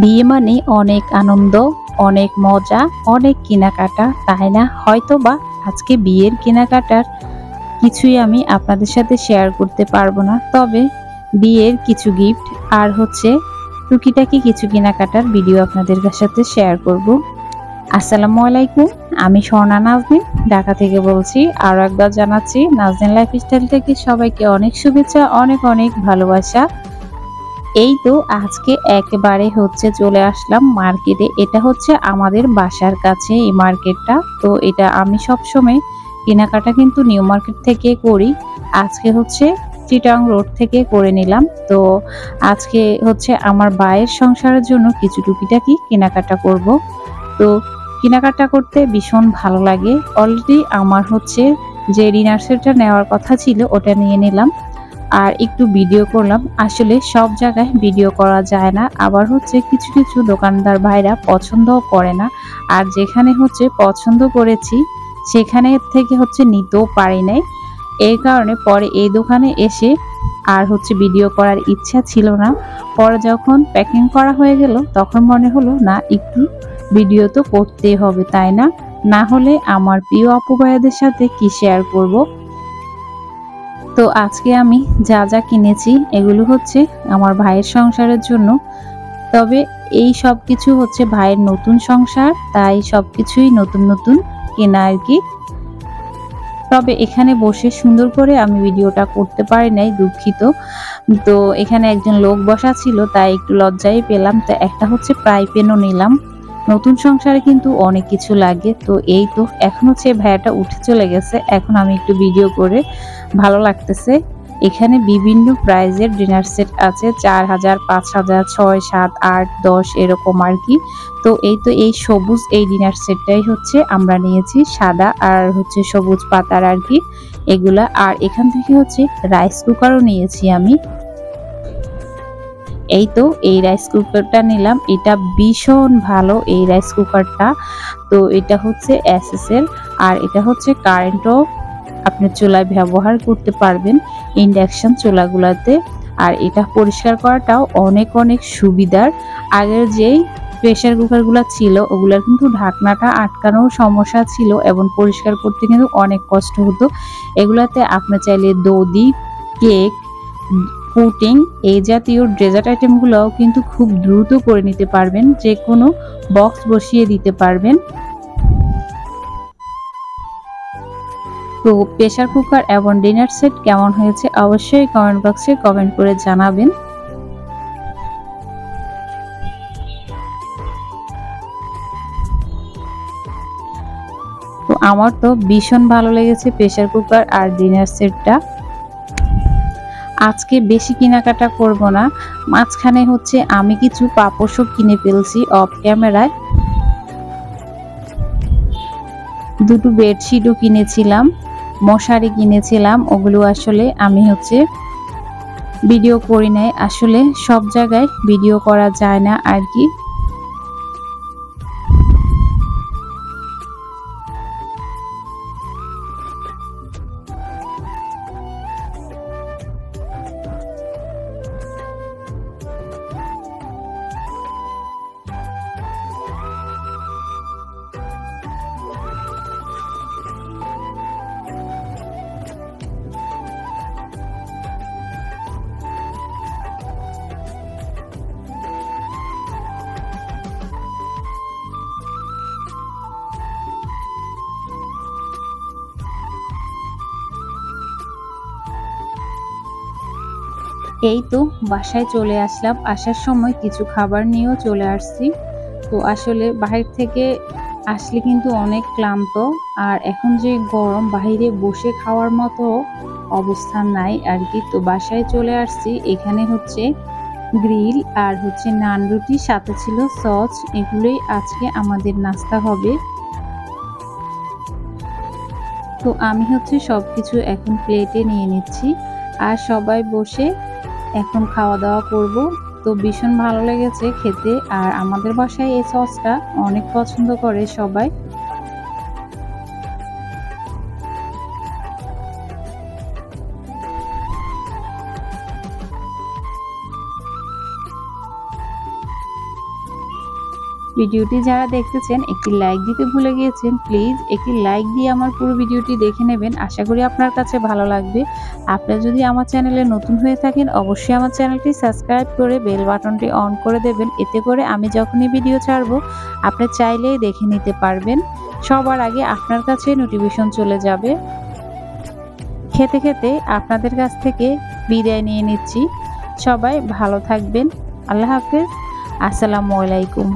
বিয়ে মানে অনেক আনন্দ, অনেক মজা, অনেক কেনাকাটা, তাই না? হয়তোবা আজকে বিয়ের কেনাকাটার কিছুই আমি আপনাদের সাথে শেয়ার করতে পারবো না। তবে বিয়ের কিছু গিফট আর টুকিটাকি কিছু কেনাকাটার ভিডিও আপনাদের সাথে শেয়ার করব। আসসালামু আলাইকুম, আমি স্বর্ণা নাজনীন ঢাকা থেকে বলছি। আরও একবার জানাচ্ছি নাজনীন লাইফস্টাইল থেকে সবাইকে অনেক শুভেচ্ছা, অনেক অনেক ভালোবাসা। এই তো আজকে একেবারে চলে আসলাম মার্কেটে। এটা আমাদের বাসার কাছে এই মার্কেটটা। তো এটা আমি সবসময় কেনাকাটা কিন্তু নিউ মার্কেট থেকে করি। আজকে চিটাং রোড থেকে করে নিলাম। তো আজকে আমার ভাইয়ের সংসারের জন্য কিছু টুকিটাকি কেনাকাটা করব। তো কেনাকাটা করতে ভীষণ ভালো লাগে। অলরেডি আমার যে ডিনার সেটটা নেওয়ার কথা ছিল ওটা নিয়ে নিলাম আর একটু ভিডিও করলাম। আসলে সব জায়গায় ভিডিও করা যায় না, আবার কিছু কিছু দোকানদার ভাইরা পছন্দও করে না। আর যেখানে পছন্দ করেছি সেখানে থেকে নিতেও পারি নাই। এই কারণে পরে এই দোকানে এসে আর ভিডিও করার ইচ্ছা ছিল না। পরে যখন প্যাকিং করা হয়ে গেল তখন মনে হলো না, একটু ভিডিও তো করতেই হবে, তাই না? না হলে আমার প্রিয় আপু ভাইয়াদের সাথে কি শেয়ার করব। তো আজকে আমি যা যা কিনেছি এগুলো আমার ভাইয়ের সংসারের জন্য। তবে এই সব কিছু ভাইয়ের নতুন সংসার, তাই সবকিছুই নতুন নতুন কেনা আর কি। তবে এখানে বসে সুন্দর করে আমি ভিডিওটা করতে পারি নাই, দুঃখিত। তো এখানে একজন লোক বসা ছিল তাই একটু লজ্জাই পেলাম। তো একটা ফ্রাই প্যানও নিলাম। নতুন সংসারে কিন্তু অনেক কিছু লাগে। তো এই তো এখন ভাইয়াটা উঠে চলে গেছে, এখন আমি একটু ভিডিও করে ভালো লাগতেছে। এখানে বিভিন্ন প্রাইজের ডিনার সেট আছে, 4000, 5000, 6, 7, 8, 10 এরকম আর কি। তো এই সবুজ এই ডিনার সেটটাই আমরা নিয়েছি, সাদা আর সবুজ পাতার আর কি এগুলা। আর এখান থেকে রাইস কুকারও নিয়েছি আমি। এই তো এই রাইস কুকারটা নিলাম, এটা ভীষণ ভালো এই রাইস কুকারটা। তো এটা এসএস এর, আর এটা কারেন্টও আপনি চুলায় ব্যবহার করতে পারবেন, ইন্ডাকশন চুলাগুলাতে। আর এটা পরিষ্কার করাটাও অনেক অনেক সুবিধার। আগের যেই প্রেসার কুকারগুলো ছিল ওগুলার কিন্তু ঢাকনাটা আটকানোর সমস্যা ছিল এবং পরিষ্কার করতে কিন্তু অনেক কষ্ট হতো। এগুলাতে আপনি চাইলে দই, কেক, পুডিং এই জাতীয় ডেজার্ট আইটেমগুলোও কিন্তু খুব দ্রুত করে নিতে পারবেন, যে কোনো বক্স বসিয়ে দিতে পারবেন। তো প্রেসার কুকার এবং ডিনার সেট কেমন হয়েছে অবশ্যই কমেন্ট বক্সে কমেন্ট করে জানাবেন। তো আমার তো ভীষণ ভালো লেগেছে প্রেসার কুকার আর ডিনার সেটটা। আজকে বেশি কেনাকাটা করব না, মাঝখানে আমি কিছু পাপোশও কিনে ফেলছি অফ ক্যামেরায়। দুটো বেডশিটও কিনেছিলাম, মশারি কিনেছিলাম, ওগুলো আসলে আমি ভিডিও করি নাই। আসলে সব জায়গায় ভিডিও করা যায় না আর কি। এই তো বাসায় চলে আসলাম, আসার সময় কিছু খাবার নিয়েও চলে আসছি। তো আসলে বাহির থেকে আসলে কিন্তু অনেক ক্লান্ত, আর এখন যে গরম বাইরে বসে খাওয়ার মতো অবস্থান নাই আর কি। তো বাসায় চলে আসছি, এখানে গ্রিল আর নান রুটি, সাথে ছিল সস। এগুলোই আজকে আমাদের নাস্তা হবে। তো আমি সবকিছু এখন প্লেটে নিয়ে নিচ্ছি আর সবাই বসে এখন খাওয়া দাওয়া করব। তো ভীষণ ভালো লেগেছে খেতে, আর আমাদের বাসায় এই সসটা অনেক পছন্দ করে সবাই। ভিডিওটি যারা দেখতেছেন একটি লাইক দিতে ভুলে গিয়েছেন, প্লিজ একটি লাইক দিয়ে আমার পুরো ভিডিওটি দেখে নেবেন। আশা করি আপনার কাছে ভালো লাগবে। আপনারা যদি আমার চ্যানেলে নতুন হয়ে থাকেন অবশ্যই আমার চ্যানেলটি সাবস্ক্রাইব করে বেল বাটনটি অন করে দেবেন। এতে করে আমি যখনই ভিডিও ছাড়ব আপনি চাইলেই দেখে নিতে পারবেন। সবার আগে আপনার কাছে নোটিফিকেশন চলে যাবে। খেতে খেতে আপনাদের কাছ থেকে বিদায় নিয়ে নিচ্ছি। সবাই ভালো থাকবেন। আল্লাহ হাফেজ। আসসালামু আলাইকুম।